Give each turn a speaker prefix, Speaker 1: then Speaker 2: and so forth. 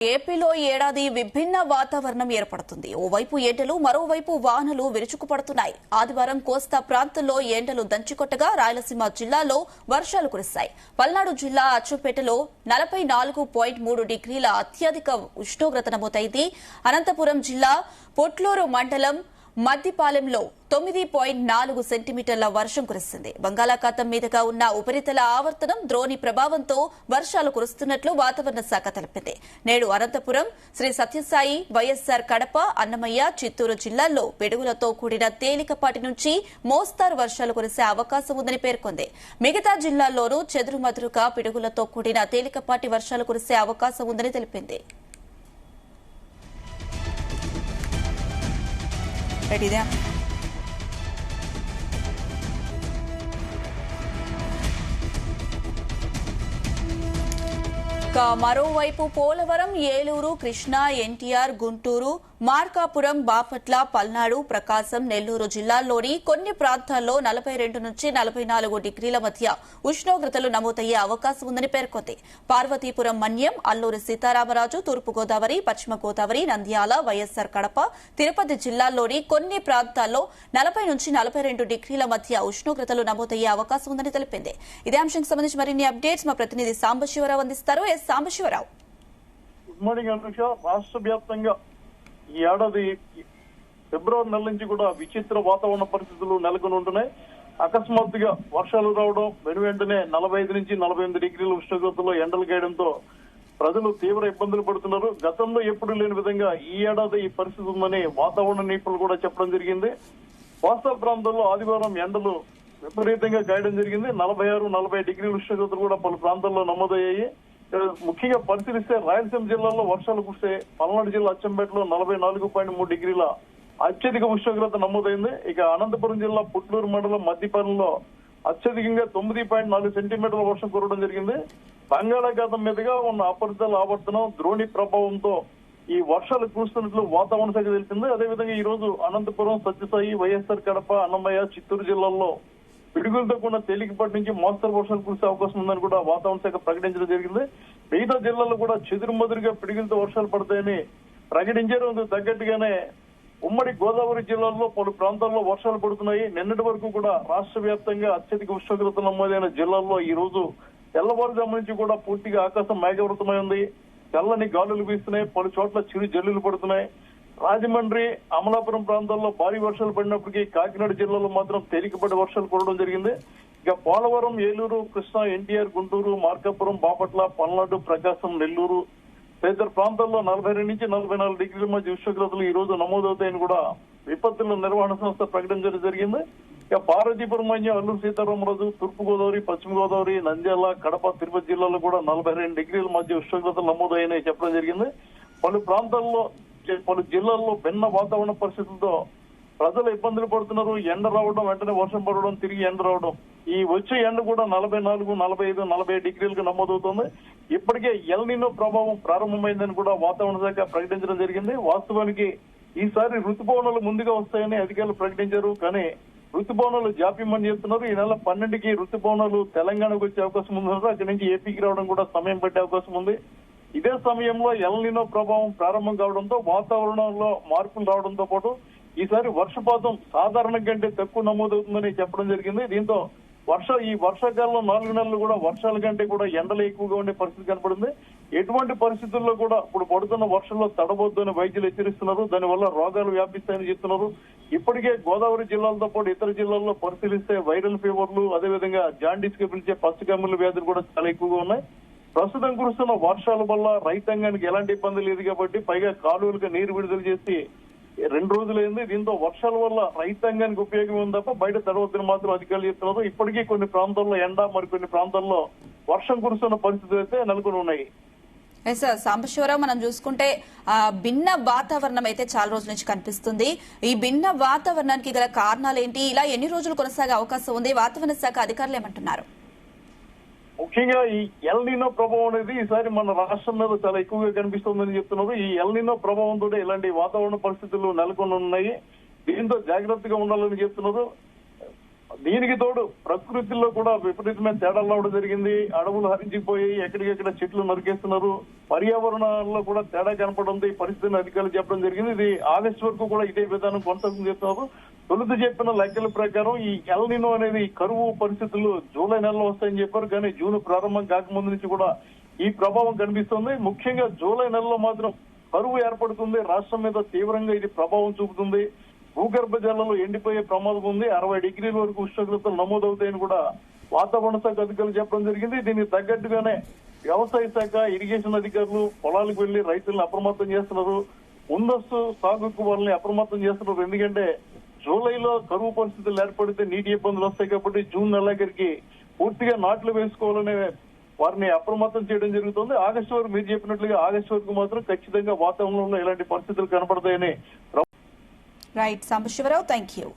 Speaker 1: ఏపీలో ఏడాది విభిన్న వాతావరణం ఏర్పడుతుంది. ఓవైపు ఎండలు, మరోవైపు వానలు విరుచుకుపడుతున్నాయి. ఆదివారం కోస్తా ప్రాంతంలో ఎండలు దంచికొట్టగా రాయలసీమ జిల్లాలో వర్షాలు కురిశాయి. పల్నాడు జిల్లా అచ్చంపేటలో 44.3 డిగ్రీల అత్యధిక ఉష్ణోగ్రత నమోదైంది. అనంతపురం జిల్లా పొట్లూరు మండలం మద్దిపాలెంలో 9.4 సెంటీమీటర్ల వర్షం కురిసింది. బంగాళాఖాతం మీదుగా ఉన్న ఉపరితల ఆవర్తనం ద్రోణి ప్రభావంతో వర్షాలు కురుస్తున్నట్లు వాతావరణ శాఖ తెలిపింది. నేడు అనంతపురం, శ్రీ సత్యసాయి, వైఎస్సార్ కడప, అన్నమయ్య, చిత్తూరు జిల్లాల్లో పిడుగులతో కూడిన తేలికపాటి నుంచి మోస్తారు వర్షాలు కురిసే అవకాశం ఉందని పేర్కొంది. మిగతా జిల్లాల్లోనూ చెదురుమదురుగా పిడుగులతో కూడిన తేలికపాటి వర్షాలు కురిసే అవకాశం ఉందని తెలిపింది. మరోవైపు పోలవరం, ఏలూరు, కృష్ణా, ఎన్టీఆర్, గుంటూరు, మార్కాపురం, బాపట్ల, పల్నాడు, ప్రకాశం, నెల్లూరు జిల్లాల్లోని కొన్ని ప్రాంతాల్లో 42 నుంచి 44 డిగ్రీల మధ్య ఉష్ణోగ్రతలు నమోదయ్యే అవకాశం ఉందని పేర్కొంది. పార్వతీపురం, మన్యం, అల్లూరి సీతారామరాజు, తూర్పుగోదావరి, పశ్చిమ గోదావరి, నంద్యాల, వైఎస్సార్ కడప, తిరుపతి జిల్లాల్లోని కొన్ని ప్రాంతాల్లో 40 నుంచి 42 డిగ్రీల మధ్య ఉష్ణోగ్రతలు నమోదయ్యే అవకాశం ఉందని తెలిపింది. ఇదే అంశానికి సంబంధించి మరిన్ని అప్డేట్స్ మా ప్రతినిధి సాంబశివరావు అందిస్తారు. Sambasivarao,
Speaker 2: good morning Anusha. రాష్ట్ర వ్యాప్తంగా ఈ ఏడాది ఫిబ్రవరి నెల నుంచి కూడా విచిత్ర వాతావరణ పరిస్థితులు నెలకొని ఉంటున్నాయి. అకస్మాత్తుగా వర్షాలు రావడం, వెంటనే 45 నుంచి 48 డిగ్రీల ఉష్ణోగ్రతలో ఎండలు గేయడంతో ప్రజలు తీవ్ర ఇబ్బందులు పడుతున్నారు. గతంలో ఎప్పుడు లేని విధంగా ఈ ఏడాది ఈ పరిస్థితి ఉందని వాతావరణ నిపుణులు కూడా చెప్పడం జరిగింది. కోస్తా ప్రాంతాల్లో ఆదివారం ఎండలు విపరీతంగా గాయడం జరిగింది. 46-40 డిగ్రీల ఉష్ణోగ్రతలు కూడా పలు ప్రాంతాల్లో నమోదయ్యాయి. ముఖ్యంగా పరిశీలిస్తే రాయలసీమ జిల్లాలో వర్షాలు కురిస్తే పల్నాడు జిల్లా అచ్చంపేటలో 44.3 డిగ్రీల అత్యధిక ఉష్ణోగ్రత నమోదైంది. ఇక అనంతపురం జిల్లా పుట్లూరు మండలం మద్దిపాలెంలో అత్యధికంగా 9.4 సెంటీమీటర్ల వర్షం కురవడం జరిగింది. బంగాళాఖాతం మీదుగా ఉన్న అపరితల ఆవర్తనం ద్రోణి ప్రభావంతో ఈ వర్షాలు కురుస్తున్నట్లు వాతావరణ శాఖ తెలిపింది. అదేవిధంగా ఈ రోజు అనంతపురం, సత్యసాయి, వైఎస్సార్ కడప, అన్నమయ్య, చిత్తూరు జిల్లాల్లో పిడుగులతో కూడా తేలికపాటి నుంచి మోస్తరు వర్షాలు కురిసే అవకాశం ఉందని కూడా వాతావరణ శాఖ ప్రకటించడం జరిగింది. మిగతా జిల్లాల్లో కూడా చెదురుమదురుగా పిడుగులతో వర్షాలు పడతాయని ప్రకటించారు. తగ్గట్టుగానే ఉమ్మడి గోదావరి జిల్లాల్లో పలు ప్రాంతాల్లో వర్షాలు పడుతున్నాయి. నిన్నటి వరకు కూడా రాష్ట్ర వ్యాప్తంగా అత్యధిక ఉష్ణోగ్రత నమోదైన జిల్లాల్లో ఈ రోజు తెల్లవారుజాము నుంచి కూడా పూర్తిగా ఆకాశం మేఘావృతమై ఉంది. చల్లని గాలులు వీస్తున్నాయి. పలు చోట్ల చిరు జల్లులు పడుతున్నాయి. రాజమండ్రి, అమలాపురం ప్రాంతాల్లో భారీ వర్షాలు పడినప్పటికీ కాకినాడ జిల్లాలో మాత్రం తేలికపాటి వర్షాలు కురవడం జరిగింది. ఇక పోలవరం, ఏలూరు, కృష్ణా, ఎన్టీఆర్, గుంటూరు, మార్కాపురం, బాపట్ల, పల్నాడు, ప్రకాశం, నెల్లూరు తదితర ప్రాంతాల్లో 42 నుంచి 44 డిగ్రీల మధ్య ఉష్ణోగ్రతలు ఈ రోజు నమోదవుతాయని కూడా విపత్తుల నిర్వహణ సంస్థ ప్రకటించడం జరిగింది. ఇక పార్వతీపురం, మన్యం, అల్లూరు సీతారామరాజు, తూర్పుగోదావరి, పశ్చిమ గోదావరి, నంద్యాల, కడప, తిరుపతి జిల్లాలో కూడా 42 డిగ్రీల మధ్య ఉష్ణోగ్రతలు నమోదయ్యాయని చెప్పడం జరిగింది. పలు జిల్లాల్లో భిన్న వాతావరణ పరిస్థితులతో ప్రజలు ఇబ్బందులు పడుతున్నారు. ఎండ రావడం, వెంటనే వర్షం పడడం, తిరిగి ఎండ రావడం. ఈ వచ్చే ఎండ కూడా 44, 45, 40 డిగ్రీలకు నమోదవుతుంది. ఇప్పటికే ఎల్ నినో ప్రభావం ప్రారంభమైందని కూడా వాతావరణ శాఖ ప్రకటించడం జరిగింది. వాస్తవానికి ఈసారి రుతుపవనాలు ముందుగా వస్తాయని అధికారులు ప్రకటించారు. కానీ రుతుపవనాలు జాప్యం చేస్తున్నారు. ఈ నెల 12కి రుతుపవనాలు తెలంగాణకు వచ్చే అవకాశం ఉంది. అక్కడి నుంచి ఏపీకి రావడం కూడా సమయం పట్టే అవకాశం ఉంది. ఇదే సమయంలో ఎల్ నినో ప్రభావం ప్రారంభం కావడంతో వాతావరణంలో మార్పులు రావడంతో పాటు ఈసారి వర్షపాతం సాధారణం కంటే తక్కువ నమోదవుతుందని చెప్పడం జరిగింది. దీంతో ఈ వర్షాకాలంలో 4 నెలలు కూడా వర్షాల కంటే కూడా ఎండలు ఎక్కువగా ఉండే పరిస్థితి కనపడింది. ఎటువంటి పరిస్థితుల్లో కూడా ఇప్పుడు పడుతున్న వర్షంలో తడబోద్దని వైద్యులు హెచ్చరిస్తున్నారు. దానివల్ల రోగాలు వ్యాపిస్తాయని చెప్తున్నారు. ఇప్పటికే గోదావరి జిల్లాలతో పాటు ఇతర జిల్లాల్లో పరిశీలిస్తే వైరల్ ఫీవర్లు, అదేవిధంగా జాండీస్ కి పిలిచే పచ్చకమ్ముల వ్యాధులు కూడా చాలా ఎక్కువగా ఉన్నాయి. ప్రస్తుతం కురుస్తున్న వర్షాల వల్ల రైతాంగానికి ఎలాంటి ఇబ్బంది లేదు కాబట్టి పైగా కాలువలకు నీరు విడుదల చేసి 2 రోజులైంది. దీంతో వర్షాల వల్ల రైతాంగానికి ఉపయోగం ఉంది తప్ప బయట తడవద్దని మాత్రం అధికారులు చెప్తున్నారు. ఇప్పటికీ కొన్ని ప్రాంతాల్లో ఎండ, మరికొన్ని ప్రాంతాల్లో వర్షం కురుస్తున్న పరిస్థితులు అయితే నెలకొని ఉన్నాయి.
Speaker 1: సాంబశివరావు, మనం చూసుకుంటే భిన్న వాతావరణం అయితే చాలా రోజుల నుంచి కనిపిస్తుంది. ఈ భిన్న వాతావరణానికి గల కారణాలు ఏంటి? ఇలా ఎన్ని రోజులు కొనసాగే అవకాశం ఉంది? వాతావరణ శాఖ అధికారులు ఏమంటున్నారు?
Speaker 2: ముఖ్యంగా ఈ ఎల్ నినో ప్రభావం అనేది ఈసారి మన రాష్ట్రం మీద చాలా ఎక్కువగా కనిపిస్తుందని చెప్తున్నారు. ఈ ఎల్ నినో ప్రభావంతో ఇలాంటి వాతావరణ పరిస్థితులు నెలకొని ఉన్నాయి. దీంతో జాగ్రత్తగా ఉండాలని చెప్తున్నారు. దీనికి తోడు ప్రకృతిలో కూడా విపరీతమైన తేడాలు రావడం జరిగింది. అడవులు హరించిపోయి ఎక్కడికెక్కడ చెట్లు నరికేస్తున్నారు. పర్యావరణంలో కూడా తేడా కనపడుతుంది. ఈ పరిస్థితిని అధికారులు చెప్పడం జరిగింది. ఇది ఆగస్టు వరకు కూడా ఇదే విధానం కొనసాగుతుంది చెప్తున్నారు. తొలుత చెప్పిన లెక్కల ప్రకారం ఈ ఎల్ నినో అనేది కరువు పరిస్థితులు జూలై నెలలో వస్తాయని చెప్పారు. కానీ జూన్ ప్రారంభం కాకముందు నుంచి కూడా ఈ ప్రభావం కనిపిస్తుంది. ముఖ్యంగా జూలై నెలలో మాత్రం కరువు ఏర్పడుతుంది. రాష్ట్రం మీద తీవ్రంగా ఇది ప్రభావం చూపుతుంది. భూగర్భ జలాలు ఎండిపోయే ప్రమాదం ఉంది. 60 డిగ్రీల వరకు ఉష్ణోగ్రతలు నమోదవుతాయని కూడా వాతావరణ శాఖ అధికారులు చెప్పడం జరిగింది. దీనికి తగ్గట్టుగానే వ్యవసాయ శాఖ, ఇరిగేషన్ అధికారులు పొలాలకు వెళ్లి రైతులను అప్రమత్తం చేస్తున్నారు. ముందస్తు సాగుకు వాళ్ళని అప్రమత్తం చేస్తున్నారు. ఎందుకంటే జూలైలో కరువు పరిస్థితులు ఏర్పడితే నీటి ఇబ్బందులు వస్తాయి కాబట్టి జూన్ నెలాఖరికి పూర్తిగా నాట్లు వేసుకోవాలనే వారిని అప్రమత్తం చేయడం జరుగుతుంది. ఆగస్టు వరకు మీరు చెప్పినట్లుగా ఆగస్టు వరకు మాత్రం ఖచ్చితంగా వాతావరణంలో ఇలాంటి పరిస్థితులు కనపడతాయని
Speaker 1: రైట్ సాంబశివరావు, థ్యాంక్ యూ.